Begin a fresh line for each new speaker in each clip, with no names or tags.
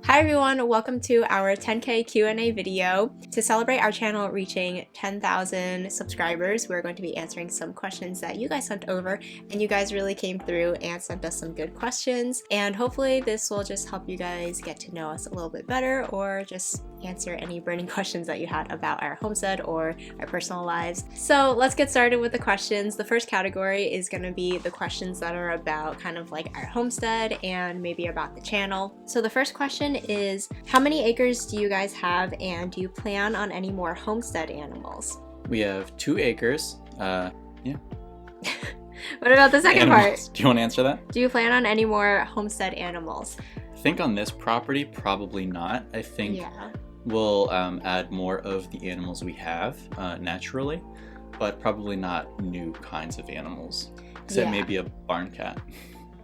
Hi everyone, welcome to our 10K Q&A video. To celebrate our channel reaching 10,000 subscribers, we're going to be answering some questions that you guys sent over, and you guys really came through and sent us some good questions, and hopefully this will just help you guys get to know us a little bit better or just answer any burning questions that you had about our homestead or our personal lives. So let's get started with the questions. The first category is going to be the questions that are about kind of like our homestead and maybe about the channel. So the first question is, how many acres do you guys have, and do you plan on any more homestead animals?
We have 2 acres. Yeah.
What about the second part?
Do you want to answer that?
Do you plan on any more homestead animals?
I think on this property, probably not. I think we'll add more of the animals we have naturally, but probably not new kinds of animals, except maybe a barn cat.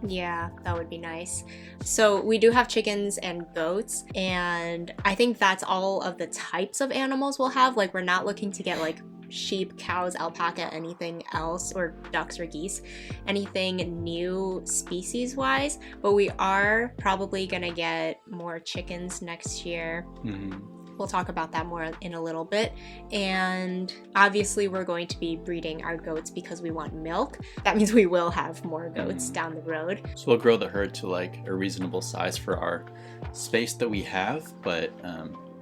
Yeah, that would be nice. So we do have chickens and goats, and I think that's all of the types of animals we'll have. Like, we're not looking to get like sheep, cows, alpaca, anything else, or ducks or geese, anything new species wise, but we are probably gonna get more chickens next year. We'll talk about that more in a little bit. And obviously we're going to be breeding our goats because we want milk. That means we will have more goats down the road.
So we'll grow the herd to like a reasonable size for our space that we have, but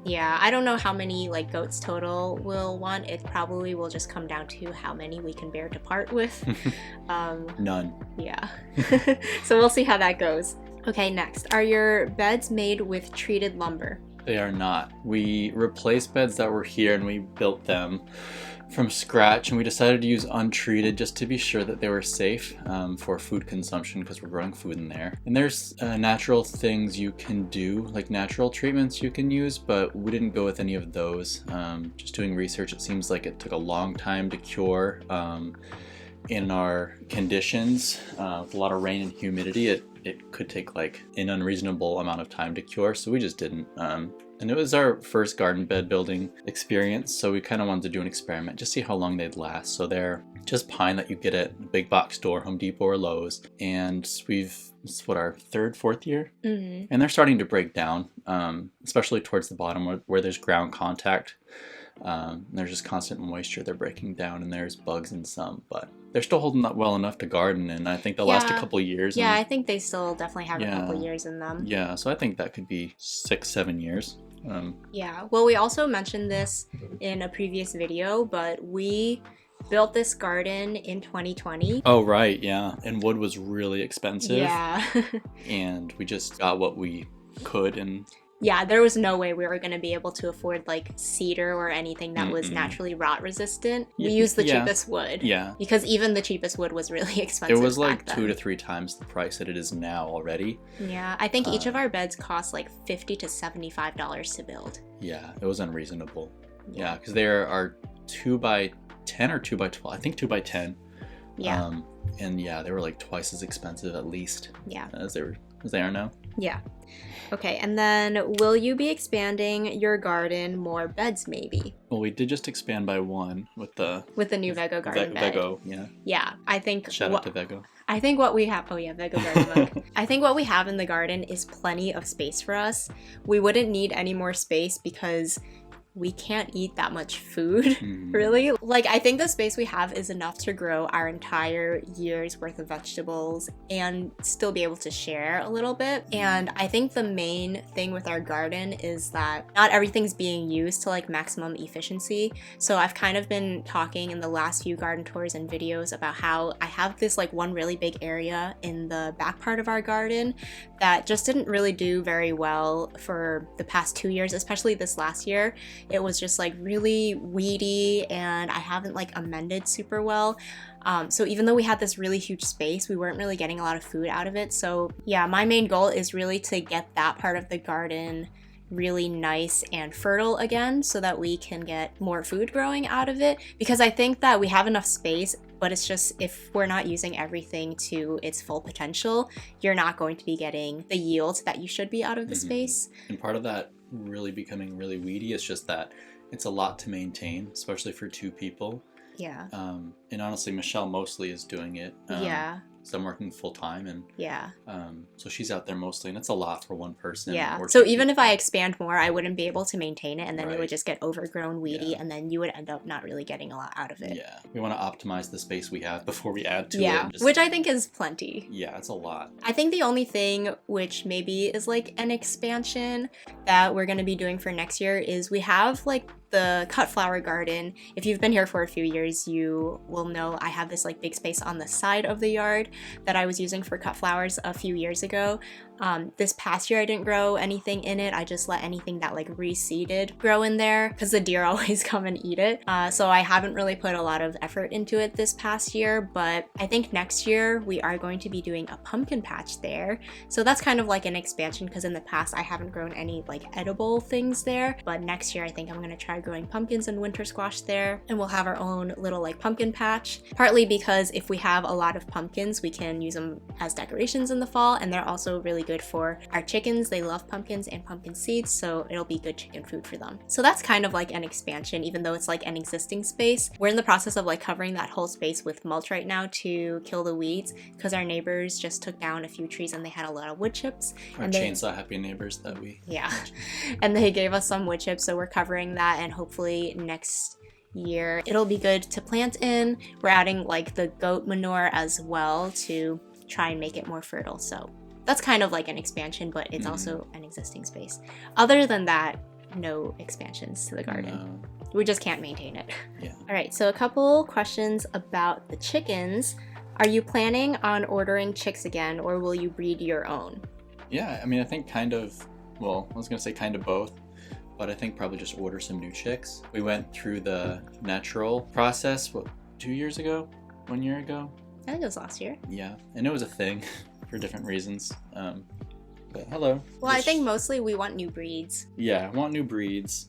yeah, I don't know how many like goats total we'll want. It probably will just come down to how many we can bear to part with.
None.
Yeah. So we'll see how that goes. Okay, next. Are your beds made with treated lumber?
They are not. We replaced beds that were here and we built them from scratch, and we decided to use untreated just to be sure that they were safe for food consumption, because we're growing food in there. And there's natural things you can do, like natural treatments you can use, but we didn't go with any of those. Just doing research, it seems like it took a long time to cure. In our conditions, with a lot of rain and humidity, it could take like an unreasonable amount of time to cure, so we just didn't. And it was our first garden bed building experience, so we kind of wanted to do an experiment, just see how long they'd last. So they're just pine that you get at a big box store, Home Depot or Lowe's, and it's what, our third, fourth year? And they're starting to break down, especially towards the bottom where there's ground contact. There's just constant moisture. They're breaking down, and there's bugs in some, but they're still holding up well enough to garden, and I think they'll last a couple years.
Yeah, I think they still definitely have a couple years in them.
Yeah, so I think that could be 6-7 years.
Yeah, well, we also mentioned this in a previous video, but we built this garden in 2020.
Oh, right, yeah. And wood was really expensive.
Yeah.
And we just got what we could, and
yeah, there was no way we were going to be able to afford like cedar or anything that was naturally rot resistant. We used the cheapest wood. Yeah. Because even the cheapest wood was really expensive.
It was like 2 to 3 times the price that it is now already.
Yeah, I think each of our beds cost like $50 to $75 to build.
Yeah, it was unreasonable. Yeah, because there are 2x10 or 2x12. I think 2x10.
Yeah.
And yeah, they were like twice as expensive at least.
Yeah.
As they are now.
Yeah. Okay, and then will you be expanding your garden more beds maybe?
Well, we did just expand by 1 with the new
Vego garden bed.
Vego, yeah.
Yeah, I think
shout out to Vego.
I think what we have, Vego garden mug. I think what we have in the garden is plenty of space for us. We wouldn't need any more space because we can't eat that much food, really. Like, I think the space we have is enough to grow our entire year's worth of vegetables and still be able to share a little bit. And I think the main thing with our garden is that not everything's being used to like maximum efficiency. So I've kind of been talking in the last few garden tours and videos about how I have this like one really big area in the back part of our garden that just didn't really do very well for the past 2 years, especially this last year. It was just like really weedy, and I haven't like amended super well. So even though we had this really huge space, we weren't really getting a lot of food out of it. So yeah, my main goal is really to get that part of the garden really nice and fertile again so that we can get more food growing out of it, because I think that we have enough space, but it's just if we're not using everything to its full potential, you're not going to be getting the yield that you should be out of the space.
And part of that really becoming really weedy is just that it's a lot to maintain, especially for 2 people.
Yeah.
And honestly, Michelle mostly is doing it.
Yeah.
So I'm working full time, and
yeah.
so she's out there mostly, and it's a lot for one person.
Yeah.
or
So
two
even if
people.
I expand more, I wouldn't be able to maintain it, and then it would
Right.
just get overgrown, weedy,
Yeah.
and then you would end up not really getting a lot out of it.
Yeah, we want to optimize the space we have before we add to it.
Yeah,
and just-
which I think is plenty.
Yeah, it's a lot.
I think the only thing which maybe is like an expansion that we're going to be doing for next year is we have like the cut flower garden. If you've been here for a few years, you will know I have this like big space on the side of the yard that I was using for cut flowers a few years ago. This past year I didn't grow anything in it. I just let anything that like reseeded grow in there because the deer always come and eat it. So I haven't really put a lot of effort into it this past year, but I think next year we are going to be doing a pumpkin patch there. So that's kind of like an expansion because in the past I haven't grown any like edible things there, but next year I think I'm gonna try growing pumpkins and winter squash there, and we'll have our own little like pumpkin patch, partly because if we have a lot of pumpkins we can use them as decorations in the fall, and they're also really good for our chickens. They love pumpkins and pumpkin seeds, so it'll be good chicken food for them. So that's kind of like an expansion, even though it's like an existing space. We're in the process of like covering that whole space with mulch right now to kill the weeds because our neighbors just took down a few trees and they had a lot of wood chips.
Our chainsaw happy neighbors that we...
Yeah, and they gave us some wood chips, so we're covering that, and hopefully next year it'll be good to plant in. We're adding like the goat manure as well to try and make it more fertile. So that's kind of like an expansion, but it's also an existing space. Other than that, no expansions to the garden.
No.
We just can't maintain it.
Yeah.
All right, so a couple questions about the chickens. Are you planning on ordering chicks again, or will you breed your own?
Yeah, I mean, I think kind of, well, I was going to say kind of both, but I think probably just order some new chicks. We went through the natural process, 2 years ago? 1 year ago?
I think it was last year.
Yeah, and it was a thing for different reasons. But hello.
Well, I think mostly we want new breeds.
Yeah, I want new breeds.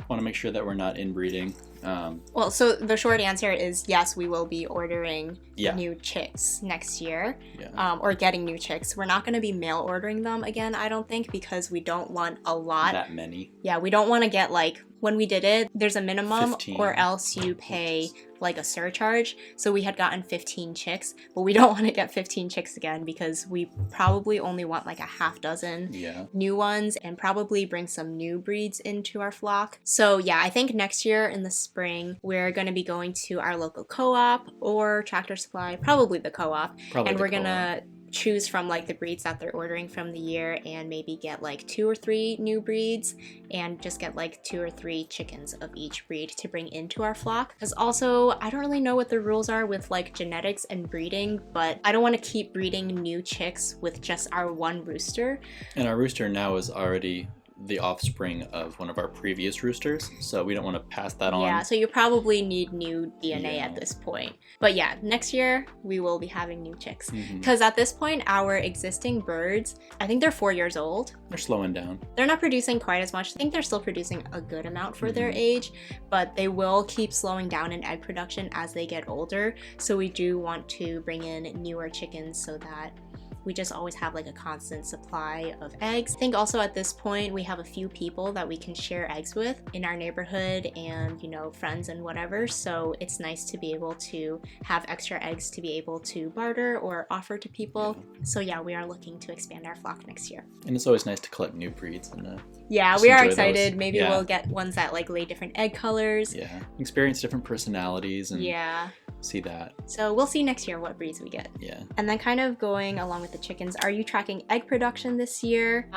Want to make sure that we're not inbreeding.
Well, so the short answer is yes, we will be ordering
Yeah.
new chicks next year,
Yeah.
or getting new chicks. We're not going to be mail ordering them again, I don't think, because we don't want a lot.
That many.
Yeah, we don't want to get like, when we did it, there's a minimum
15.
or else you pay like a surcharge. So we had gotten 15 chicks, but we don't want to get 15 chicks again because we probably only want like a half dozen
Yeah.
new ones and probably bring some new breeds into our flock. So yeah, I think next year in the spring, we're going to be going to our local co-op or Tractor Supply, probably the co-op,
Probably
and
the
we're going
co-op.
to choose from like the breeds that they're ordering from the year and maybe get like 2 or 3 new breeds and just get like 2 or 3 chickens of each breed to bring into our flock. Because also I don't really know what the rules are with like genetics and breeding, but I don't want to keep breeding new chicks with just our one rooster.
And our rooster now is already the offspring of one of our previous roosters, so we don't want to pass that on.
Yeah, so you probably need new DNA
Yeah.
at this point. But yeah, next year we will be having new chicks.
Mhm.
Because at this point, our existing birds, I think they're 4 years old.
They're slowing down.
They're not producing quite as much. I think they're still producing a good amount for their
Mhm.
age, but they will keep slowing down in egg production as they get older. So we do want to bring in newer chickens so that we just always have like a constant supply of eggs. I think also at this point we have a few people that we can share eggs with in our neighborhood and, you know, friends and whatever. So it's nice to be able to have extra eggs to be able to barter or offer to people. So yeah, we are looking to expand our flock next year.
And it's always nice to collect new breeds and
Yeah,
Just
we are
enjoy
excited.
those.
Maybe
Yeah.
we'll get ones that like lay different egg colors.
yeah, experience different personalities and
Yeah.
see that.
So we'll see next year what breeds we get.
Yeah.
And then kind of going along with the chickens, are you tracking egg production this year?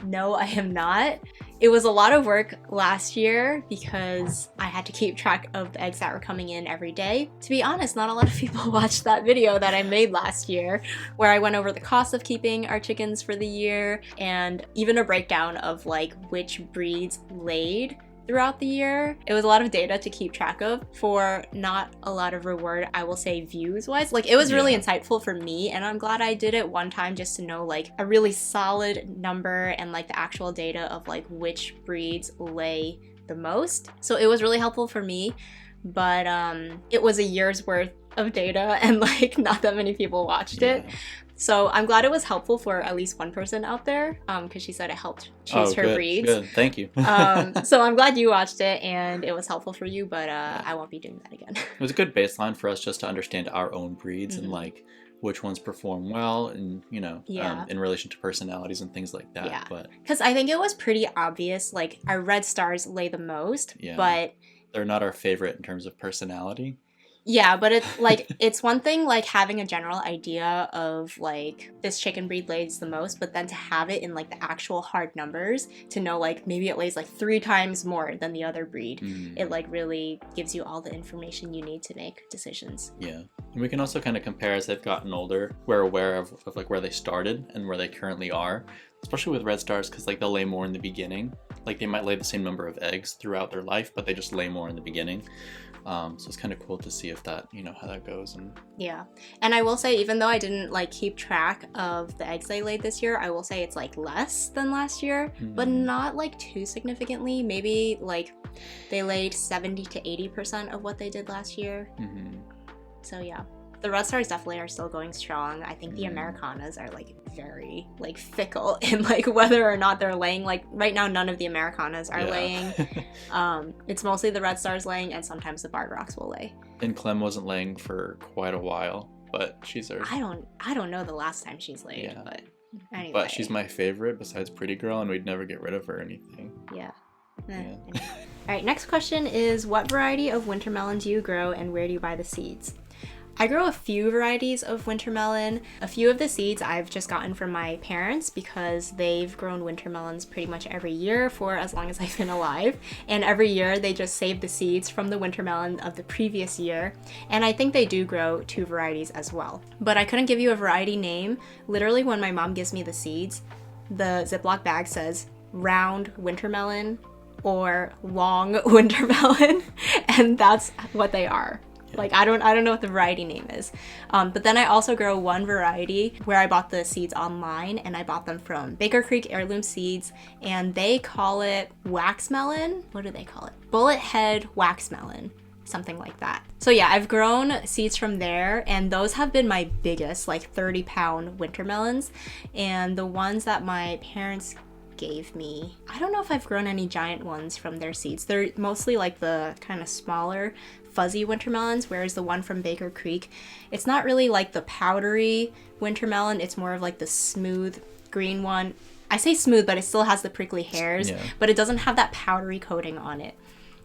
No, I am not. It was a lot of work last year because I had to keep track of the eggs that were coming in every day. To be honest, not a lot of people watched that video that I made last year where I went over the cost of keeping our chickens for the year and even a breakdown of like which breeds laid throughout the year. It was a lot of data to keep track of for not a lot of reward, I will say, views wise. Like it was really
Yeah.
insightful for me, and I'm glad I did it one time just to know like a really solid number and like the actual data of like which breeds lay the most. So it was really helpful for me, but it was a year's worth of data and like not that many people watched it.
Yeah.
So I'm glad it was helpful for at least one person out there, because she said it helped choose her
good,
breeds.
Good, thank you.
So I'm glad you watched it and it was helpful for you, but I won't be doing that again.
It was a good baseline for us just to understand our own breeds
Mhm.
and like which ones perform well and, you know,
Yeah.
in relation to personalities and things like that.
Yeah.
But
because I think it was pretty obvious, like our red stars lay the most,
Yeah.
but
they're not our favorite in terms of personality.
yeah, but it's like it's one thing like having a general idea of like this chicken breed lays the most, but then to have it in like the actual hard numbers to know like maybe it lays like 3 times more than the other breed. It like really gives you all the information you need to make decisions.
Yeah. And we can also kind of compare as they've gotten older. We're aware of like where they started and where they currently are, especially with red stars, because like they'll lay more in the beginning. Like they might lay the same number of eggs throughout their life, but they just lay more in the beginning. So it's kind of cool to see if that, you know, how that goes. And
yeah, and I will say, even though I didn't like keep track of the eggs they laid this year, I will say it's like less than last year, but not like too significantly. Maybe like they laid 70 to 80% of what they did last year. So yeah, the red stars definitely are still going strong. I think the Americanas are like very like fickle in like whether or not they're laying. Like right now, none of the Americanas are laying. It's mostly the red stars laying, and sometimes the barred rocks will lay.
And Clem wasn't laying for quite a while, but she's our...
I don't know the last time she's laid, but anyway.
But she's my favorite besides Pretty Girl, and we'd never get rid of her or anything.
Yeah. All right, next question is, what variety of wintermelon do you grow and where do you buy the seeds? I grow a few varieties of wintermelon. A few of the seeds I've just gotten from my parents because they've grown wintermelons pretty much every year for as long as I've been alive. And every year they just save the seeds from the wintermelon of the previous year. And I think they do grow 2 varieties as well. But I couldn't give you a variety name. Literally when my mom gives me the seeds, the Ziploc bag says round wintermelon or long wintermelon, and that's what they are. Like I don't know what the variety name is, but then I also grow one variety where I bought the seeds online, and I bought them from Baker Creek Heirloom Seeds, and they call it wax melon. What do they call it? Bullet head wax melon, something like that. So yeah, I've grown seeds from there, and those have been my biggest, like 30-pound winter melons. And the ones that my parents gave me, I don't know if I've grown any giant ones from their seeds. They're mostly like the kind of smaller fuzzy wintermelons, whereas the one from Baker Creek, it's not really like the powdery wintermelon, it's more of like the smooth green one. I say smooth, but it still has the prickly hairs, but it doesn't have that powdery coating on it.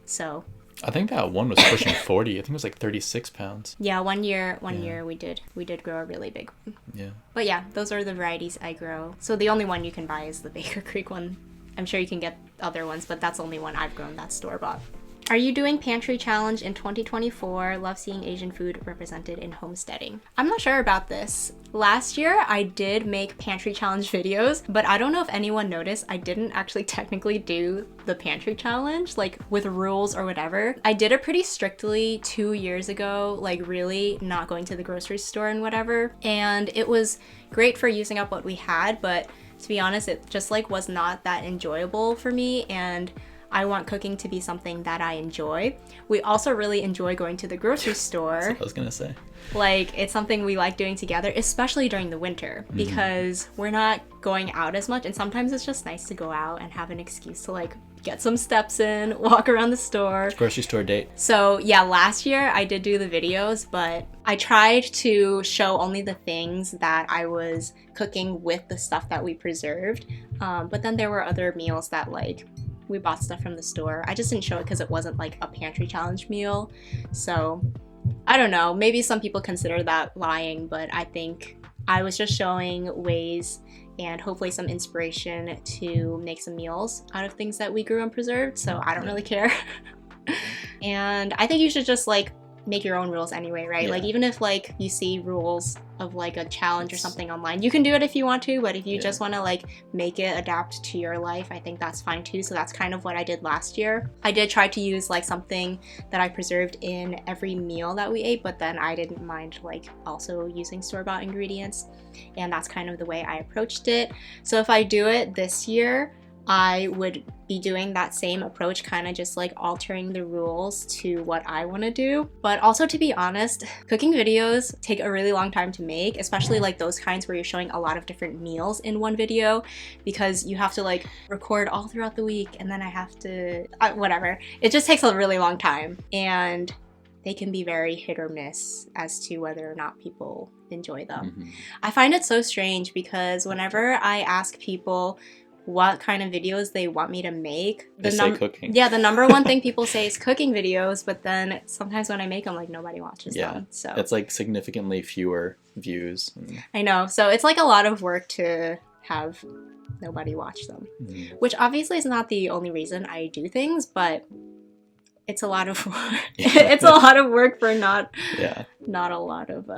So
I think that one was pushing 40. I think it was like 36 pounds.
Yeah, one year we did grow a really big one.
Yeah.
But yeah, those are the varieties I grow. So the only one you can buy is the Baker Creek one. I'm sure you can get other ones, but that's the only one I've grown that's store-bought. Are you doing Pantry Challenge in 2024? Love seeing Asian food represented in homesteading. I'm not sure about this. Last year, I did make Pantry Challenge videos, but I don't know if anyone noticed, I didn't actually technically do the Pantry Challenge, like with rules or whatever. I did it pretty strictly 2 years ago, like really not going to the grocery store and whatever. And it was great for using up what we had, but to be honest, it just like was not that enjoyable for me, and I want cooking to be something that I enjoy. We also really enjoy going to the grocery store.
That's what I was gonna say.
Like, it's something we like doing together, especially during the winter, because we're not going out as much, and sometimes it's just nice to go out and have an excuse to like get some steps in, walk around the store.
Grocery store date.
So yeah, last year I did do the videos, but I tried to show only the things that I was cooking with the stuff that we preserved. But then there were other meals that like we bought stuff from the store. I just didn't show it because it wasn't like a Pantry Challenge meal. So I don't know, maybe some people consider that lying, but I think I was just showing ways and hopefully some inspiration to make some meals out of things that we grew and preserved. So I don't really care. And I think you should just like make your own rules anyway, right? Like even if like you see rules of like a challenge or something online, you can do it if you want to, but if you just want to like make it adapt to your life, I think that's fine too. So that's kind of what I did last year. I did try to use like something that I preserved in every meal that we ate, but then I didn't mind like also using store-bought ingredients, and that's kind of the way I approached it. So if I do it this year, I would be doing that same approach, kind of just like altering the rules to what I want to do. But also, to be honest, cooking videos take a really long time to make, especially like those kinds where you're showing a lot of different meals in one video, because you have to like record all throughout the week, and then I have to whatever. It just takes a really long time, and they can be very hit or miss as to whether or not people enjoy them.
Mm-hmm.
I find it so strange because whenever I ask people what kind of videos they want me to make,
They say cooking.
Yeah, the number one thing people say is cooking videos, but then sometimes when I make them, like, nobody watches them. So
it's like significantly fewer views.
I know. So it's like a lot of work to have nobody watch them, which obviously is not the only reason I do things, but it's a lot of work. It's a lot of work for not a lot of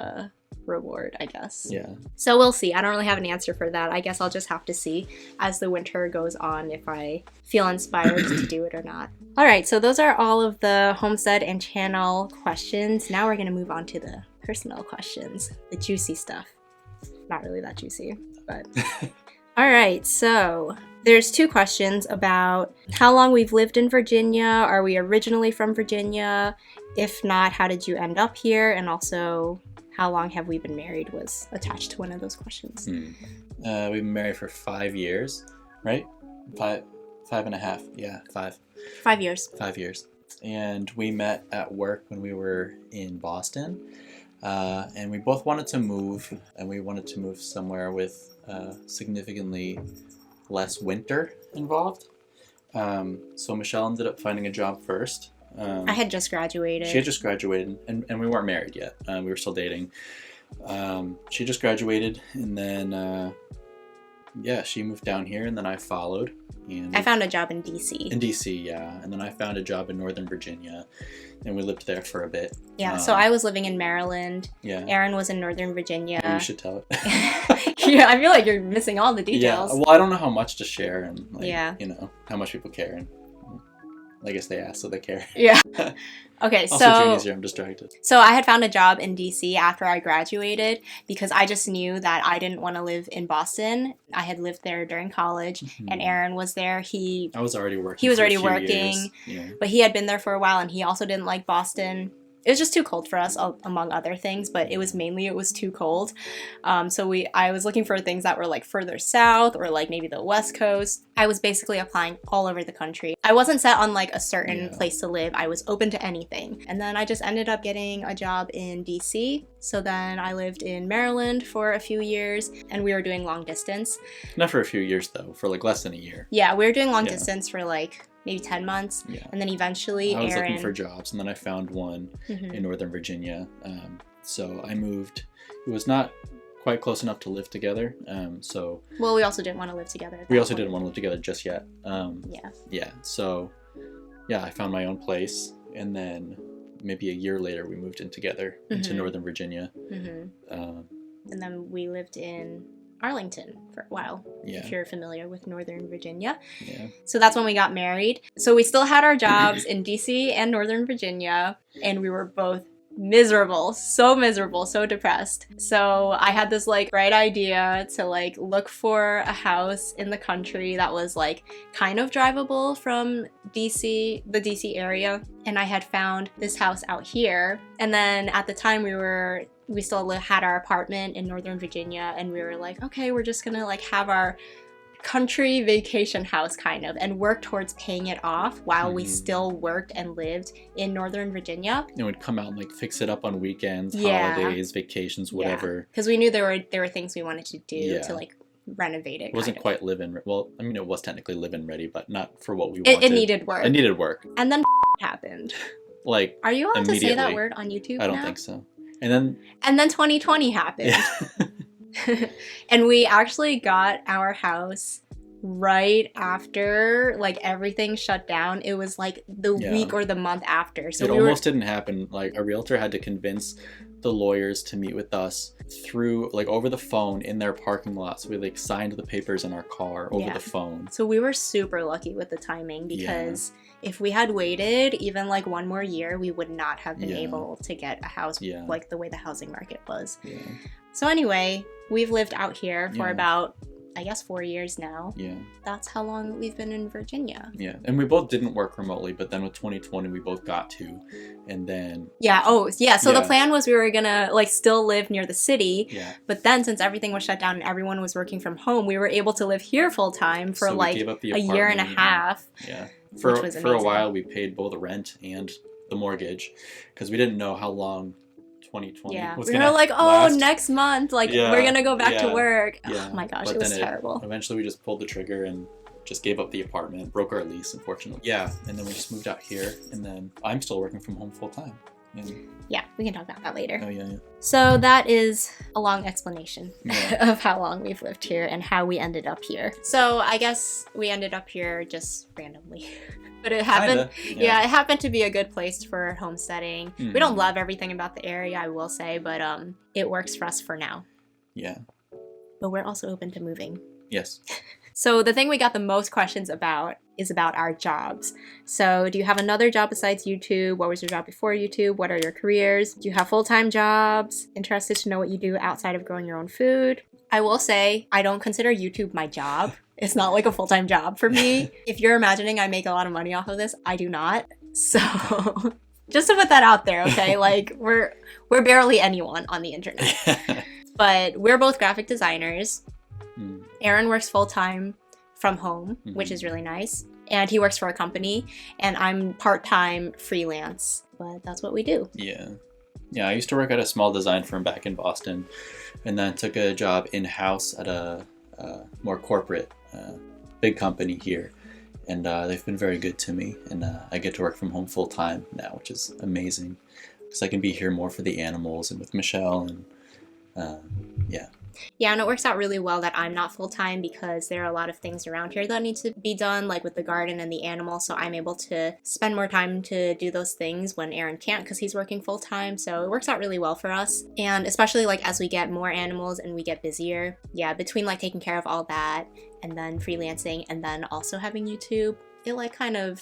reward, I guess.
Yeah.
So we'll see. I don't really have an answer for that. I guess I'll just have to see as the winter goes on if I feel inspired to do it or not. All right, so those are all of the homestead and channel questions. Now we're going to move on to the personal questions, the juicy stuff. Not really that juicy, but... All right, so there's 2 questions about how long we've lived in Virginia. Are we originally from Virginia? If not, how did you end up here? And also, how long have we been married was attached to one of those questions.
We've been married for 5 years, right? 5.5. Yeah, 5.
5 years.
5 years. And we met at work when we were in Boston. And we both wanted to move, and we wanted to move somewhere with significantly less winter involved. So Michelle ended up finding a job first.
I had just graduated.
She had just graduated, and we weren't married yet. We were still dating. She just graduated, and then she moved down here, and then I followed. And
I found a job in DC.
In DC, yeah. And then I found a job in Northern Virginia, and we lived there for a bit.
Yeah, so I was living in Maryland.
Yeah.
Aaron was in Northern Virginia.
Maybe you should tell it.
Yeah, I feel like you're missing all the details.
Yeah, well, I don't know how much to share, and you know, how much people care, and I guess they ask, so they care.
Yeah. Okay,
also, Junior's here, I'm distracted.
So I had found a job in DC after I graduated because I just knew that I didn't want to live in Boston. I had lived there during college, and Aaron was there. I was already working. He was already working, but he had been there for a while, and he also didn't like Boston. It was just too cold for us, among other things, but it was too cold. So I was looking for things that were like further south or like maybe the West Coast. I was basically applying all over the country. I wasn't set on like a certain place to live. I was open to anything. And then I just ended up getting a job in DC. So then I lived in Maryland for a few years, and we were doing long distance.
Not for a few years though, for like less than a year.
Yeah, we were doing long distance for like maybe 10 months. Yeah. And then eventually
I was looking for jobs, and then I found one in Northern Virginia. So I moved. It was not quite close enough to live together. Well,
we also didn't want to live together.
We also didn't want to live together just yet.
Yeah.
So, I found my own place, and then maybe a year later we moved in together into Northern Virginia.
And then we lived in Arlington for a while, if you're familiar with Northern Virginia. Yeah. So that's when we got married. So we still had our jobs in DC and Northern Virginia, and we were both miserable, so depressed. So I had this like bright idea to like look for a house in the country that was like kind of drivable from DC, the DC area. And I had found this house out here. And then at the time we still had our apartment in Northern Virginia, and we were like, okay, we're just gonna like have our country vacation house kind of and work towards paying it off while we still worked and lived in Northern Virginia.
And we'd come out and like fix it up on weekends, holidays, vacations, whatever.
Because we knew there were things we wanted to do to like renovate it.
It wasn't quite live-in. Well, I mean, it was technically live-in ready, but not for what we wanted.
It needed work.
It needed work.
And then happened.
Like,
are you allowed to say that word on YouTube?
I don't think so. And then
2020 happened. Yeah. And we actually got our house right after like everything shut down. It was like the week or the month after. So
it almost didn't happen. Like, a realtor had to convince the lawyers to meet with us through like over the phone in their parking lot. So we like signed the papers in our car over the phone. So
we were super lucky with the timing, because if we had waited even like one more year, we would not have been able to get a house like the way the housing market was. Yeah. So anyway, we've lived out here for about, I guess, 4 years now. Yeah. That's how long we've been in Virginia.
Yeah. And we both didn't work remotely, but then with 2020, we both got to. And then...
Yeah. Oh, yeah. So the plan was we were going to like still live near the city. Yeah. But then since everything was shut down and everyone was working from home, we were able to live here full time for like a year and a half.
Yeah. For a while, we paid both rent and the mortgage because we didn't know how long 2020 was
we
gonna
were like, oh,
last.
next month, like we're gonna go back to work.
Yeah.
Oh my gosh,
But
it was
then
terrible.
Eventually we just pulled the trigger and just gave up the apartment, broke our lease, unfortunately. Yeah, and then we just moved out here, and then I'm still working from home full time.
Yeah, we can talk about that later.
Oh yeah.
So that is a long explanation
Yeah.
of how long we've lived here and how we ended up here. So I guess we ended up here just randomly. But it happened.
Kinda,
Yeah, it happened to be a good place for homesteading.
Mhm.
We don't love everything about the area, I will say, but it works for us for now.
Yeah.
But we're also open to moving.
Yes.
So the thing we got the most questions about is about our jobs. So do you have another job besides YouTube? What was your job before YouTube? What are your careers? Do you have full-time jobs? Interested to know what you do outside of growing your own food? I will say I don't consider YouTube my job. It's not like a full-time job for me. If you're imagining I make a lot of money off of this, I do not. So just to put that out there, okay? Like we're barely anyone on the internet. But we're both graphic designers. Aaron works full-time from home, which is really nice. And he works for a company, and I'm part-time freelance, but that's what we do.
Yeah. Yeah, I used to work at a small design firm back in Boston, and then took a job in-house at a more corporate big company here. And they've been very good to me, and I get to work from home full-time now, which is amazing. Because I can be here more for the animals and with Michelle, and yeah.
Yeah, and it works out really well that I'm not full-time because there are a lot of things around here that need to be done, like with the garden and the animals, so I'm able to spend more time to do those things when Aaron can't because he's working full-time, so it works out really well for us. And especially like as we get more animals and we get busier, yeah, between like taking care of all that and then freelancing and then also having YouTube, it like kind of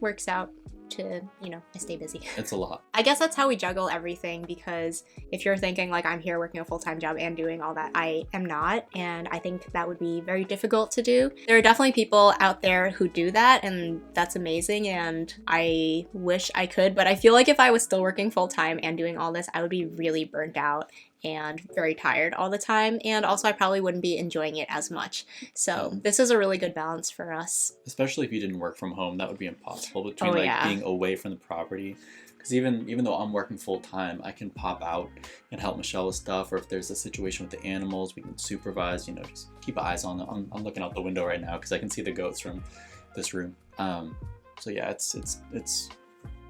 works out to, you know, I stay busy.
It's a lot.
I guess that's how we juggle everything, because if you're thinking like I'm here working a full-time job and doing all that, I am not, and I think that would be very difficult to do. There are definitely people out there who do that, and that's amazing, and I wish I could, but I feel like if I was still working full-time and doing all this, I would be really burnt out and very tired all the time, and also I probably wouldn't be enjoying it as much. So this is a really good balance for us.
Especially if you didn't work from home, that would be impossible between being away from the property. Because even though I'm working full time, I can pop out and help Michelle with stuff, or if there's a situation with the animals, we can supervise. You know, just keep eyes on them. I'm looking out the window right now because I can see the goats from this room. So yeah, it's.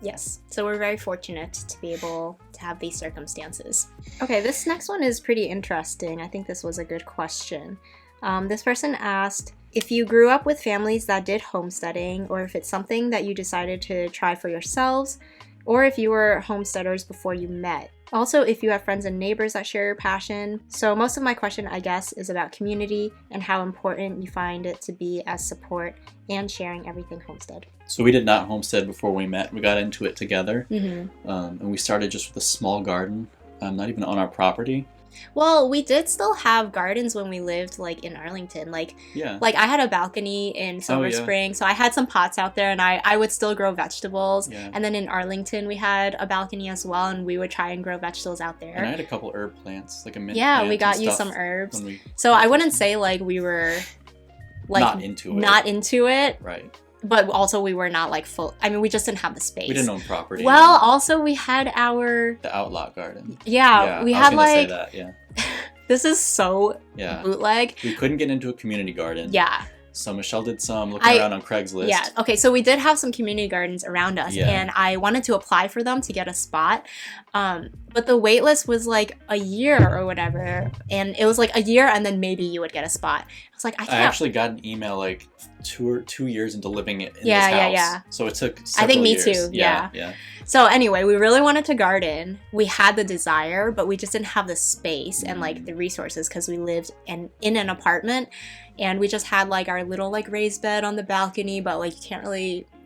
Yes, so we're very fortunate to be able to have these circumstances. Okay, this next one is pretty interesting. I think this was a good question. This person asked if you grew up with families that did homesteading, or if it's something that you decided to try for yourselves, or if you were homesteaders before you met. Also, if you have friends and neighbors that share your passion. So most of my question, I guess, is about community and how important you find it to be as support and sharing everything homestead.
So we did not homestead before we met. We got into it together,
and
we started just with a small garden, not even on our property.
Well, we did still have gardens when we lived like in Arlington. Like I had a balcony in Silver Spring, so I had some pots out there, and I would still grow vegetables.
Yeah.
And then in Arlington, we had a balcony as well, and we would try and grow vegetables out there.
And I had a couple herb plants, like a mint plant.
We got
and
you
stuff
some herbs.
So
I wouldn't say like we were like not into it.
Right.
But also we were not like full. I mean, we just didn't have the space.
We didn't own property.
Well, also we had the
outlaw garden.
Yeah, we had like.
Say that, yeah.
This is so bootleg.
We couldn't get into a community garden.
Yeah.
So Michelle did some looking around on Craigslist.
Yeah. Okay. So we did have some community gardens around us, and I wanted to apply for them to get a spot. But the wait list was like a year or whatever, and it was like a year, and then maybe you would get a spot. I was like, I actually
got an email like 2 years into living in this house.
Yeah.
So it took
I think me
years.
too. Yeah. So anyway, we really wanted to garden. We had the desire, but we just didn't have the space and like the resources because we lived in an apartment, and we just had like our little like raised bed on the balcony, but like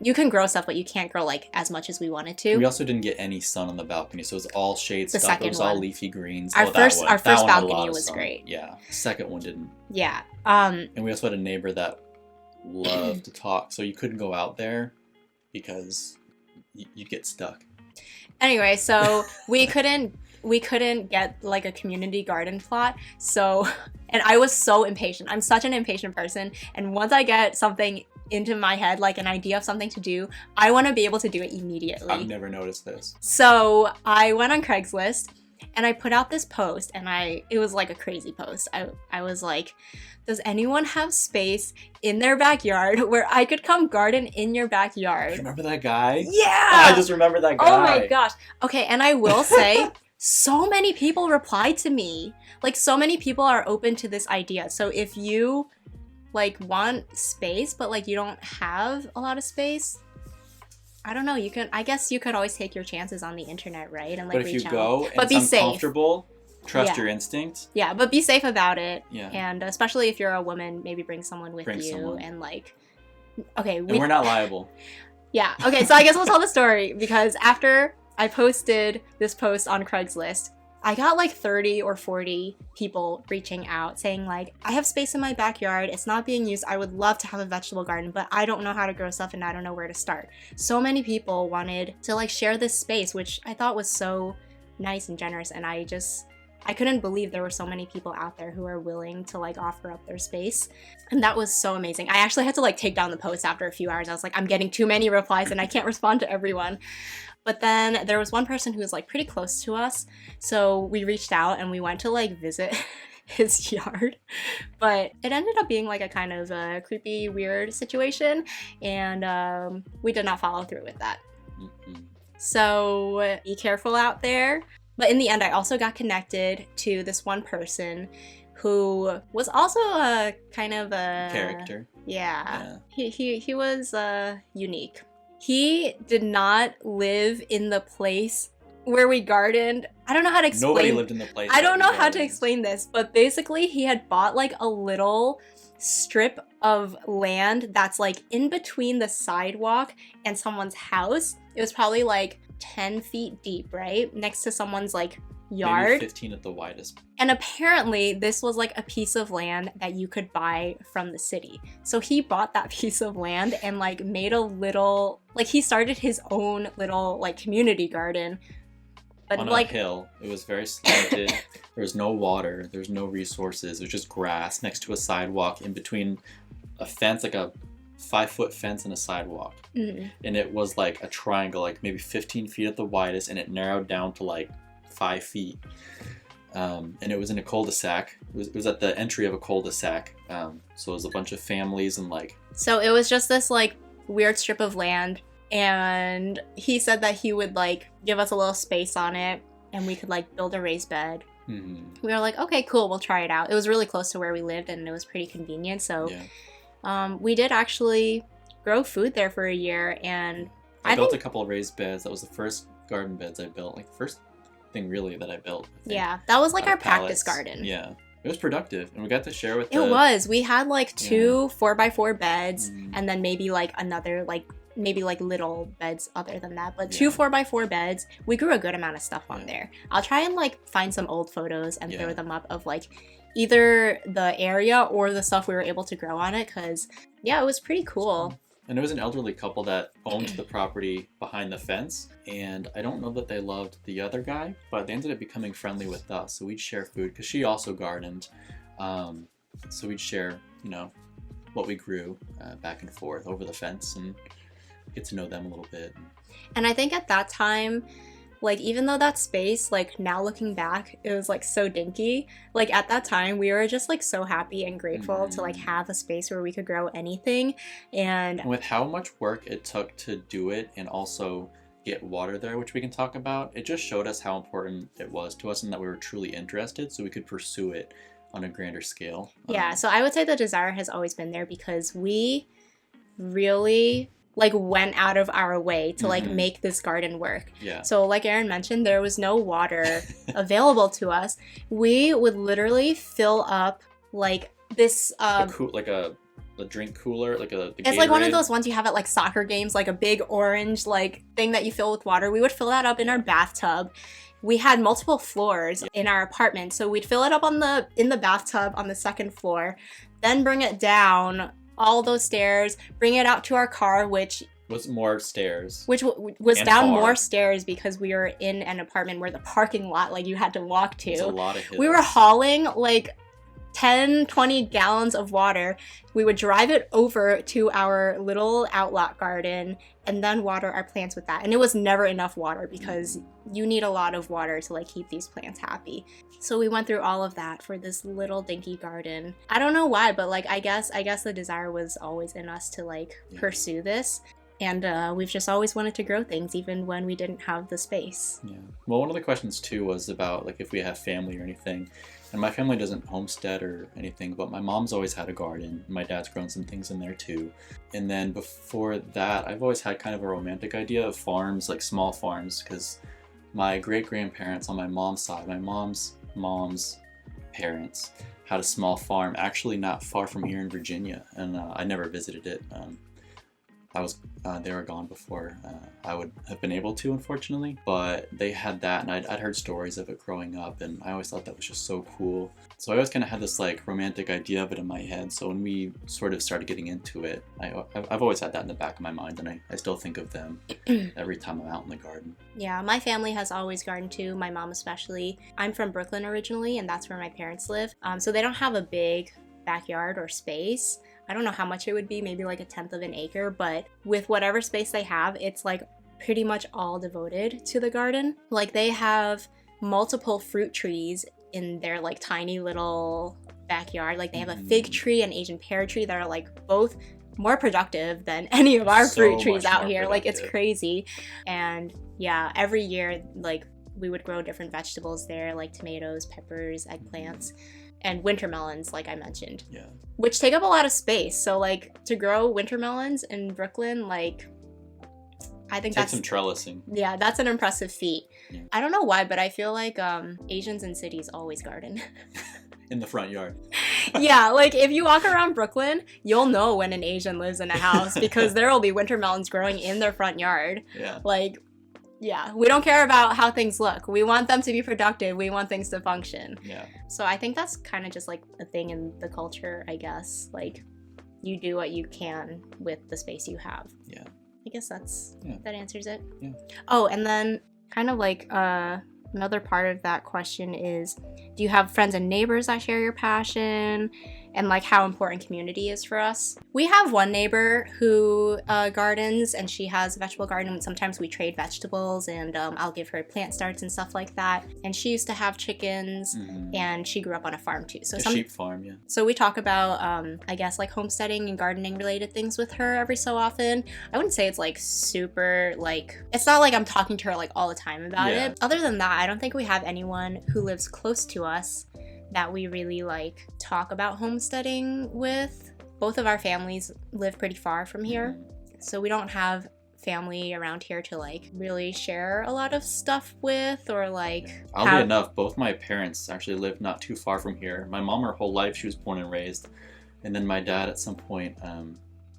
you can grow stuff, but you can't grow like as much as we wanted to.
We also didn't get any sun on the balcony, so it was all shade stuff. It was all leafy greens.
Our first balcony was great.
Yeah. The second one didn't.
Yeah.
And we also had a neighbor that loved to talk, so you couldn't go out there because you'd get stuck.
Anyway, so we couldn't get like a community garden plot. So, and I was so impatient. I'm such an impatient person. And once I get something into my head, like an idea of something to do, I want to be able to do it immediately.
I've never noticed this.
So I went on Craigslist and I put out this post, and it was like a crazy post. I was like, does anyone have space in their backyard where I could come garden in your backyard?
You remember that guy?
Yeah!
I just remember that guy.
Oh my gosh. Okay, and I will say, so many people replied to me. Like, so many people are open to this idea. So if you, like, want space, but, like, you don't have a lot of space, I don't know, I guess you could always take your chances on the internet, right? And, like,
but if you
reach out.
go and
but be
it's
safe.
uncomfortable, trust
Yeah.
your instinct.
Yeah, but be safe about it.
Yeah.
And especially if you're a woman, maybe bring someone with you.
Someone.
And, like, okay.
And we're not liable.
Yeah. Okay, so I guess we'll tell the story, because after I posted this post on Craigslist, I got like 30 or 40 people reaching out saying like, I have space in my backyard, it's not being used, I would love to have a vegetable garden, but I don't know how to grow stuff and I don't know where to start. So many people wanted to like share this space, which I thought was so nice and generous, and I couldn't believe there were so many people out there who are willing to like offer up their space. And that was so amazing. I actually had to like take down the post after a few hours. I was like, I'm getting too many replies and I can't respond to everyone. But then there was one person who was like pretty close to us. So we reached out and we went to like visit his yard. But it ended up being like a kind of a creepy, weird situation. And we did not follow through with that.
Mm-hmm.
So be careful out there. But in the end, I also got connected to this one person who was also a kind of a
character.
Yeah. He was unique. He did not live in the place where we gardened. I don't know how to explain.
Nobody lived in the place.
I don't know how to explain this, but basically he had bought like a little strip of land that's like in between the sidewalk and someone's house. It was probably like 10 feet deep, right? Next to someone's like yard.
Maybe 15 at the widest.
And apparently this was like a piece of land that you could buy from the city. So he bought that piece of land and like made a little, like he started his own little like community garden. But
on
like
a hill. It was very slanted. There was no water. There's no resources. It was just grass next to a sidewalk in between a fence, like a 5-foot fence and a sidewalk.
Mm-hmm.
And it was like a triangle, like maybe 15 feet at the widest, and it narrowed down to like 5 feet. And it was in a cul-de-sac. It was at the entry of a cul-de-sac. So it was a bunch of families and like...
So it was just this like weird strip of land, and he said that he would like give us a little space on it and we could like build a raised bed. Mm-hmm. We were like, okay, cool, we'll try it out. It was really close to where we lived and it was pretty convenient. So we did actually grow food there for a year, and
I built a couple of raised beds. That was the first garden beds I built. Like the first thing really that I built.
Yeah, that was like our practice garden.
Yeah, it was productive, and we got to share with.
It was. We had like 2 4x4 beds, and then maybe like another like maybe like little beds other than that, but 2 4x4 beds. We grew a good amount of stuff on there. I'll try and like find some old photos and throw them up of like either the area or the stuff we were able to grow on it, because yeah, it was pretty cool.
And there was an elderly couple that owned the property behind the fence, and I don't know that they loved the other guy, but they ended up becoming friendly with us. So we'd share food because she also gardened. So we'd share, you know, what we grew back and forth over the fence and get to know them a little bit.
And I think at that time, like, even though that space, like, now looking back, it was, like, so dinky. Like, at that time, we were just, like, so happy and grateful to, like, have a space where we could grow anything. And
with how much work it took to do it and also get water there, which we can talk about, it just showed us how important it was to us and that we were truly interested, so we could pursue it on a grander scale.
Yeah, so I would say the desire has always been there because we really... like went out of our way to like make this garden work. Yeah. So like Aaron mentioned, there was no water available to us. We would literally fill up like this
like a drink cooler, like it's
Gatorade. Like one of those ones you have at like soccer games, like a big orange like thing that you fill with water. We would fill that up in our bathtub. We had multiple floors in our apartment, so we'd fill it up in the bathtub on the second floor, then bring it down all those stairs, bring it out to our car, which
was more stairs,
which was down more stairs because we were in an apartment where the parking lot like you had to walk to.
It's a lot of hills.
We were hauling like 10, 20 gallons of water. We would drive it over to our little outlet garden and then water our plants with that. And it was never enough water because you need a lot of water to like keep these plants happy. So we went through all of that for this little dinky garden. I don't know why, but like I guess the desire was always in us to like pursue this. And we've just always wanted to grow things even when we didn't have the space.
Yeah. Well, one of the questions too was about like if we have family or anything. And my family doesn't homestead or anything, but my mom's always had a garden. My dad's grown some things in there too. And then before that, I've always had kind of a romantic idea of farms, like small farms, because my great-grandparents on my mom's side, my mom's parents, had a small farm actually not far from here in Virginia. And I never visited it. They were gone before I would have been able to, unfortunately, but they had that, and I'd heard stories of it growing up, and I always thought that was just so cool. So I always kind of had this like romantic idea of it in my head. So when we sort of started getting into it, I've always had that in the back of my mind, and I still think of them every time I'm out in the garden.
Yeah, my family has always gardened too, my mom especially. I'm from Brooklyn originally, and that's where my parents live. So they don't have a big backyard or space. I don't know how much it would be, maybe like 1/10 of an acre, but with whatever space they have, it's like pretty much all devoted to the garden. Like they have multiple fruit trees in their like tiny little backyard. Like they have a fig tree and Asian pear tree that are like both more productive than any of our fruit trees out here. Like it's crazy. And yeah, every year like we would grow different vegetables there, like tomatoes, peppers, eggplants. And wintermelons, like I mentioned.
Yeah.
Which take up a lot of space. So, like, to grow wintermelons in Brooklyn, like, I think that's...
some trellising.
Yeah, that's an impressive feat.
Yeah.
I don't know why, but I feel like Asians in cities always garden.
In the front yard.
Yeah, like, if you walk around Brooklyn, you'll know when an Asian lives in a house because there will be wintermelons growing in their front yard.
Yeah.
Like... Yeah, we don't care about how things look. We want them to be productive. We want things to function.
Yeah.
So I think that's kind of just like a thing in the culture, I guess. Like, you do what you can with the space you have.
Yeah.
I guess that answers it.
Yeah.
Oh, and then kind of like another part of that question is, do you have friends and neighbors that share your passion? And like how important community is for us. We have one neighbor who gardens, and she has a vegetable garden. Sometimes we trade vegetables, and I'll give her plant starts and stuff like that. And she used to have chickens, and she grew up on a farm too. So
sheep farm, yeah.
So we talk about, I guess, like homesteading and gardening related things with her every so often. I wouldn't say it's like super, like, it's not like I'm talking to her like all the time about it. Other than that, I don't think we have anyone who lives close to us that we really like talk about homesteading with. Both of our families live pretty far from here, so we don't have family around here to like really share a lot of stuff with, or like
oddly enough, both my parents actually live not too far from here. My mom, her whole life, she was born and raised, and then my dad at some point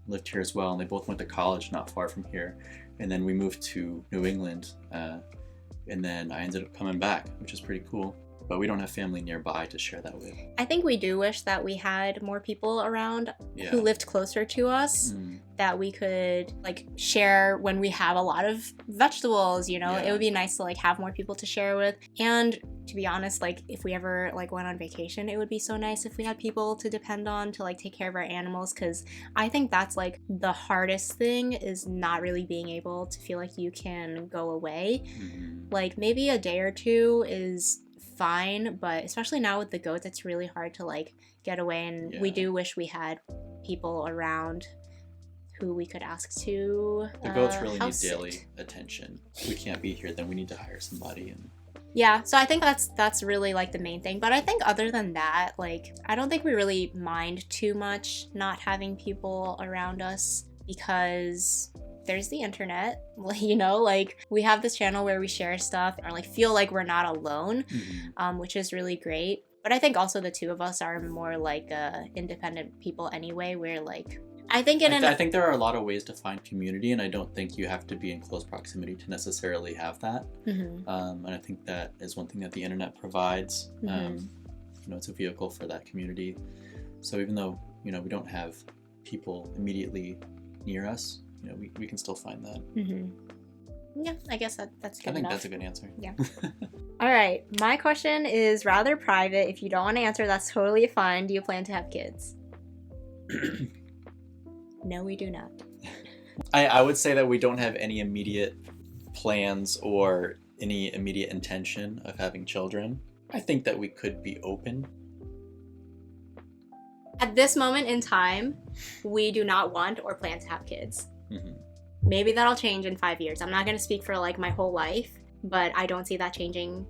lived here as well, and they both went to college not far from here, and then we moved to New England, and then I ended up coming back, which is pretty cool. But we don't have family nearby to share that with.
I think we do wish that we had more people around who lived closer to us, that we could like share when we have a lot of vegetables, you know. It would be nice to like have more people to share with. And to be honest, like if we ever like went on vacation, it would be so nice if we had people to depend on to like take care of our animals, because I think that's like the hardest thing, is not really being able to feel like you can go away. Like maybe a day or two is fine, but especially now with the goats, it's really hard to like get away, and we do wish we had people around who we could ask to
the goats really need daily attention. If we can't be here, then we need to hire somebody. And
yeah, so I think that's really like the main thing. But I think other than that, like I don't think we really mind too much not having people around us, because there's the internet, you know, like we have this channel where we share stuff or like feel like we're not alone, which is really great. But I think also the two of us are more like independent people anyway, where like I think I
think there are a lot of ways to find community, and I don't think you have to be in close proximity to necessarily have that. And I think that is one thing that the internet provides. You know, it's a vehicle for that community. So even though, you know, we don't have people immediately near us, you know, we can still find that.
Yeah, I guess that's good
I think
enough.
that's a good answer.
Yeah. All right, my question is rather private. If you don't want to answer, that's totally fine. Do you plan to have kids? No, we do not.
I would say that we don't have any immediate plans or any immediate intention of having children. I think that we could be open.
At this moment in time, we do not want or plan to have kids.
Mm-hmm.
Maybe that'll change in 5 years. I'm not going to speak for like my whole life, but I don't see that changing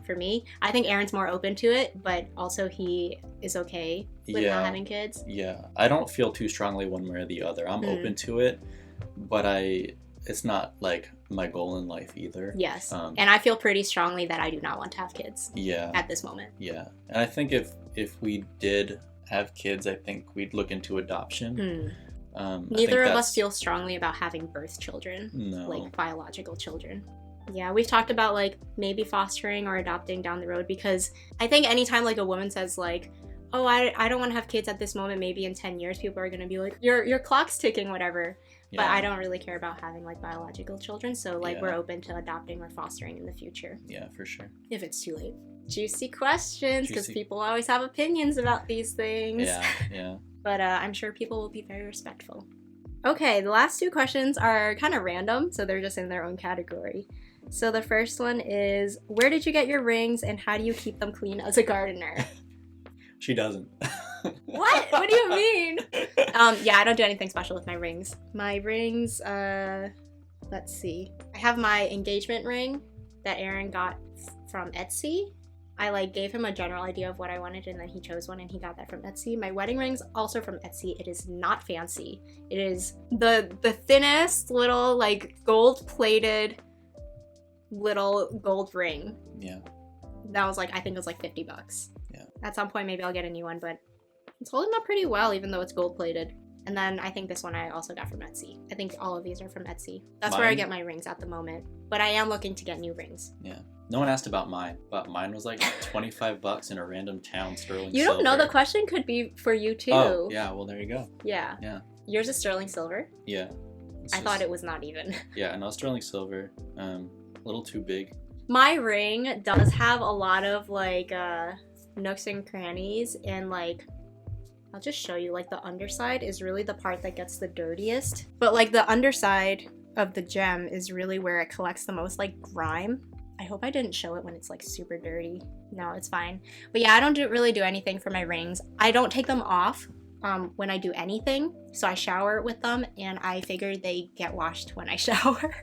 for me. I think Aaron's more open to it, but also he is okay with not having kids.
Yeah, I don't feel too strongly one way or the other. I'm open to it, but it's not like my goal in life either.
Yes, and I feel pretty strongly that I do not want to have kids.
Yeah.
At this moment.
Yeah, and I think if we did have kids, I think we'd look into adoption.
Neither of us feel strongly about having birth children, like biological children. Yeah, we've talked about like maybe fostering or adopting down the road, because I think anytime like a woman says like, oh, I don't want to have kids at this moment, maybe in 10 years people are going to be like, your clock's ticking, whatever. Yeah. But I don't really care about having like biological children, so like we're open to adopting or fostering in the future.
Yeah, for sure.
If it's too late. Juicy questions, because people always have opinions about these things.
Yeah.
But I'm sure people will be very respectful. Okay, the last two questions are kind of random, so they're just in their own category. So the first one is, where did you get your rings and how do you keep them clean as a gardener?
She doesn't.
What? What do you mean? Yeah, I don't do anything special with my rings. My rings, let's see. I have my engagement ring that Aaron got from Etsy. I like gave him a general idea of what I wanted, and then he chose one and he got that from Etsy. My wedding ring's also from Etsy. It is not fancy. It is the thinnest little like gold-plated little gold ring.
Yeah.
That was like, I think it was like $50.
Yeah. At
some point maybe I'll get a new one, but it's holding up pretty well even though it's gold-plated. And then I think this one I also got from Etsy. I think all of these are from Etsy. That's where I get my rings at the moment. But I am looking to get new rings.
Yeah. No one asked about mine, but mine was like $25 in a random town, sterling silver.
You don't know, the question could be for you too.
Oh, yeah, well there you go.
Yeah.
Yeah.
Yours is sterling silver?
Yeah.
I thought it was not even.
Yeah, no, sterling silver. A little too big.
My ring does have a lot of like nooks and crannies, and like I'll just show you, like the underside is really the part that gets the dirtiest. But like the underside of the gem is really where it collects the most like grime. I hope I didn't show it when it's like super dirty. No, it's fine. But yeah, I don't really do anything for my rings. I don't take them off when I do anything. So I shower with them, and I figure they get washed when I shower.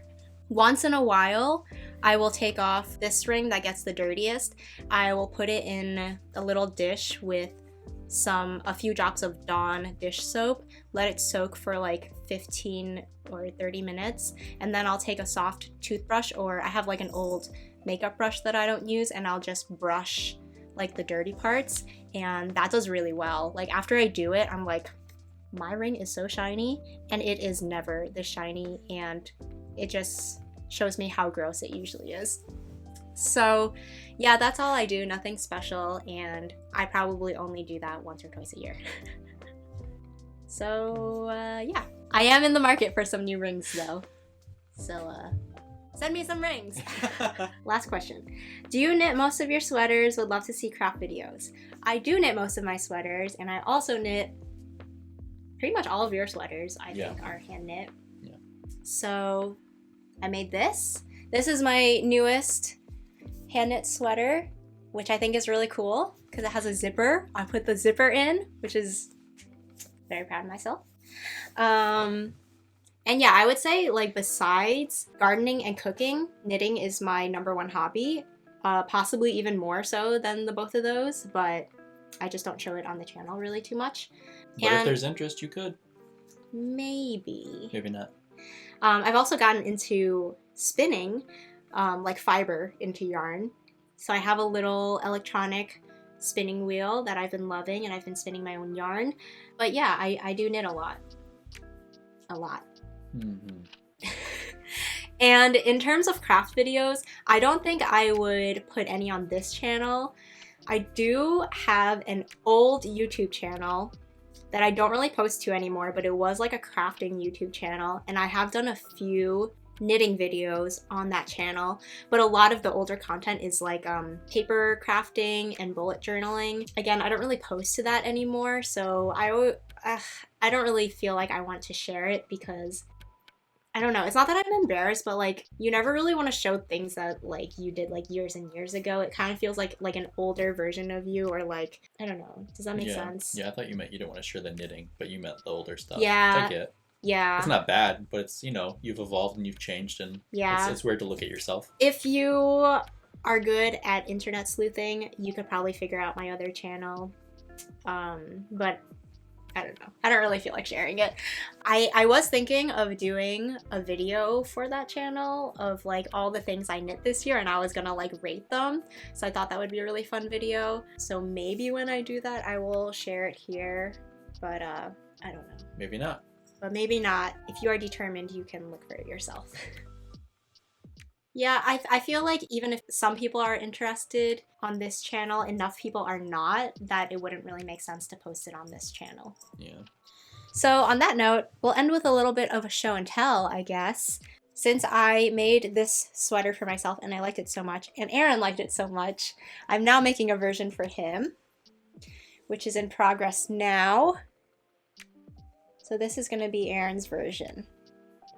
Once in a while, I will take off this ring that gets the dirtiest. I will put it in a little dish with a few drops of Dawn dish soap, let it soak for like 15 or 30 minutes, and then I'll take a soft toothbrush, or I have like an old makeup brush that I don't use, and I'll just brush like the dirty parts, and that does really well. Like after I do it, I'm like, my ring is so shiny, and it is never this shiny, and it just shows me how gross it usually is. So yeah, that's all I do, nothing special, and I probably only do that once or twice a year. So yeah, I am in the market for some new rings though. So send me some rings. Last question. Do you knit most of your sweaters? Would love to see craft videos. I do knit most of my sweaters, and I also knit pretty much all of your sweaters, I think, are hand knit. Yeah. So I made this. This is my newest hand knit sweater, which I think is really cool because it has a zipper. I put the zipper in, which is very proud of myself. And yeah, I would say like besides gardening and cooking, knitting is my #1 hobby, possibly even more so than the both of those, but I just don't show it on the channel really too much.
But if there's interest, you could.
Maybe.
Maybe not.
I've also gotten into spinning, like fiber into yarn. So I have a little electronic spinning wheel that I've been loving, and I've been spinning my own yarn. But yeah, I do knit a lot. A lot. Mm-hmm. And in terms of craft videos, I don't think I would put any on this channel. I do have an old YouTube channel that I don't really post to anymore, but it was like a crafting YouTube channel, and I have done a few knitting videos on that channel, but a lot of the older content is like paper crafting and bullet journaling. Again, I don't really post to that anymore, so I don't really feel like I want to share it because I don't know. It's not that I'm embarrassed, but like you never really want to show things that like you did like years and years ago. It kind of feels like an older version of you, or like I don't know. Does that make sense?
Yeah, I thought you meant you didn't want to share the knitting, but you meant the older stuff.
Yeah.
I get.
Yeah.
It's not bad, but it's, you know, you've evolved and you've changed, and it's weird to look at yourself.
If you are good at internet sleuthing, you could probably figure out my other channel. But I don't know. I don't really feel like sharing it. I was thinking of doing a video for that channel of like all the things I knit this year, and I was gonna like rate them. So I thought that would be a really fun video. So maybe when I do that, I will share it here. But I don't know.
Maybe not.
But maybe not. If you are determined, you can look for it yourself. Yeah, I feel like even if some people are interested on this channel, enough people are not, that it wouldn't really make sense to post it on this channel.
Yeah.
So on that note, we'll end with a little bit of a show and tell, I guess. Since I made this sweater for myself and I liked it so much, and Aaron liked it so much, I'm now making a version for him, which is in progress now. So this is going to be Aaron's version.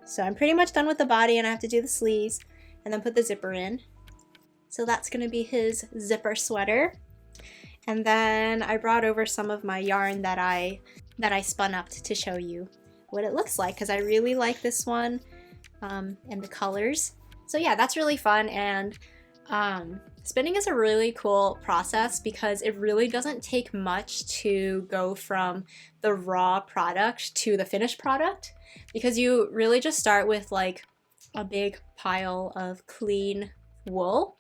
So I'm pretty much done with the body, and I have to do the sleeves and then put the zipper in. So that's going to be his zipper sweater. And then I brought over some of my yarn that I spun up to show you what it looks like, because I really like this one and the colors. So yeah, that's really fun. And spinning is a really cool process because it really doesn't take much to go from the raw product to the finished product, because you really just start with like a big pile of clean wool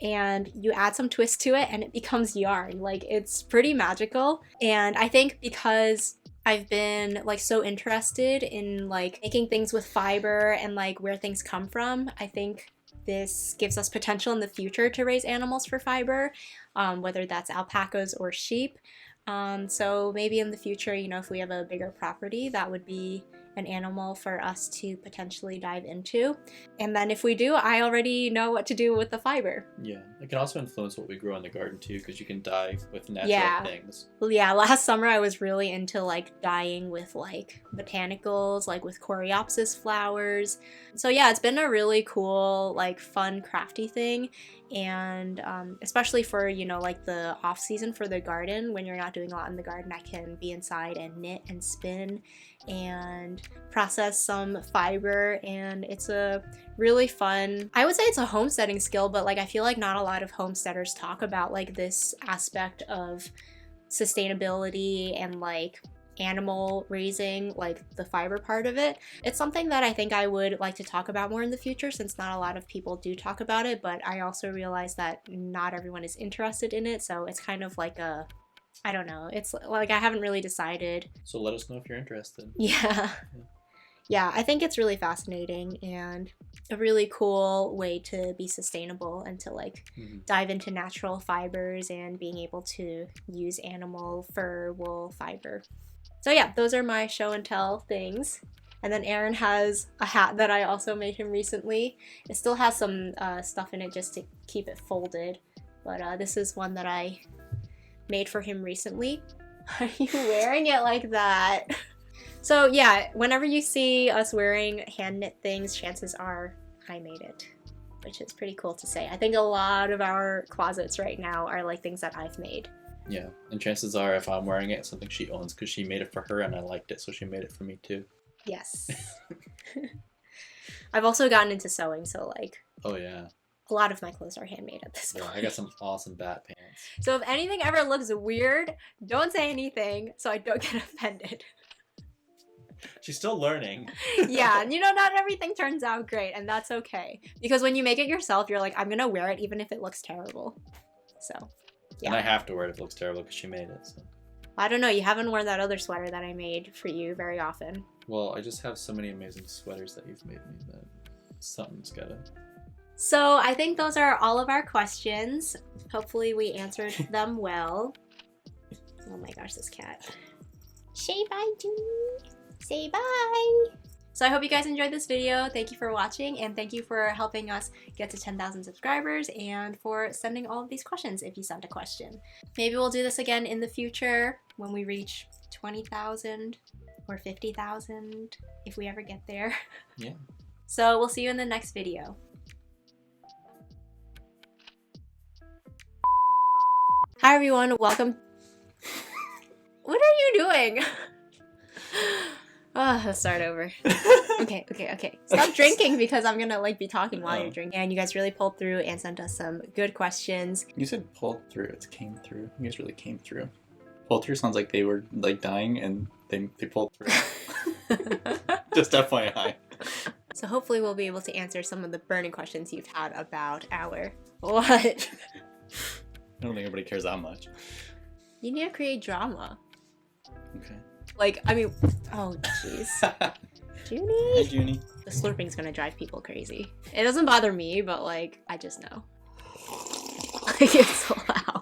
and you add some twist to it and it becomes yarn. Like, it's pretty magical. And I think because I've been like so interested in like making things with fiber and like where things come from, I think this gives us potential in the future to raise animals for fiber, whether that's alpacas or sheep. So maybe in the future, you know, if we have a bigger property, that would be an animal for us to potentially dive into. And then if we do, I already know what to do with the fiber.
Yeah, it can also influence what we grow in the garden too, because you can dye with natural things.
Well, yeah, last summer I was really into like dyeing with like botanicals, like with coreopsis flowers. So yeah, it's been a really cool, like fun, crafty thing. And especially for, you know, like the off season for the garden, when you're not doing a lot in the garden, I can be inside and knit and spin and process some fiber, and it's a really fun, I would say it's a homesteading skill, but like I feel like not a lot of homesteaders talk about like this aspect of sustainability and like animal raising, like the fiber part of it. It's something that I think I would like to talk about more in the future, since not a lot of people do talk about it, but I also realize that not everyone is interested in it, so it's kind of like a, I don't know, it's like I haven't really decided.
So let us know if you're interested.
Yeah, I think it's really fascinating and a really cool way to be sustainable and to like dive into natural fibers and being able to use animal fur, wool, fiber. So yeah, those are my show and tell things. And then Aaron has a hat that I also made him recently. It still has some stuff in it just to keep it folded, but this is one that I made for him recently. Are you wearing it like that? So yeah, whenever you see us wearing hand knit things, chances are I made it, which is pretty cool to say. I think a lot of our closets right now are like things that I've made.
Yeah, and chances are if I'm wearing it, it's something she owns because she made it for her and I liked it, so she made it for me too.
Yes. I've also gotten into sewing, so like,
oh yeah,
a lot of my clothes are handmade at this point.
I got some awesome bat pants.
So if anything ever looks weird, don't say anything so I don't get offended.
She's still learning.
Yeah, you know, not everything turns out great, and that's okay. Because when you make it yourself, you're like, I'm gonna wear it even if it looks terrible. So, yeah.
And I have to wear it if it looks terrible because she made it. So.
I don't know, you haven't worn that other sweater that I made for you very often.
Well, I just have so many amazing sweaters that you've made me that something's gotta...
So I think those are all of our questions. Hopefully we answered them well. Oh my gosh, this cat. Say bye, Julie. Say bye. So I hope you guys enjoyed this video. Thank you for watching, and thank you for helping us get to 10,000 subscribers and for sending all of these questions if you sent a question. Maybe we'll do this again in the future when we reach 20,000 or 50,000 if we ever get there.
Yeah.
So we'll see you in the next video. Hi everyone, welcome. What are you doing? Oh, let's start over. Okay. Stop drinking because I'm gonna like be talking while you're drinking. And you guys really pulled through and sent us some good questions.
You said pulled through, it came through. You guys really came through. Pulled through sounds like they were like dying and they pulled through. Just FYI.
So hopefully we'll be able to answer some of the burning questions you've had about our... What?
I don't think anybody cares that much.
You need to create drama.
Okay.
Like, I mean... Oh, jeez. Junie?
Hi, Junie.
The slurping's gonna drive people crazy. It doesn't bother me, but like, I just know. Like, it's so loud.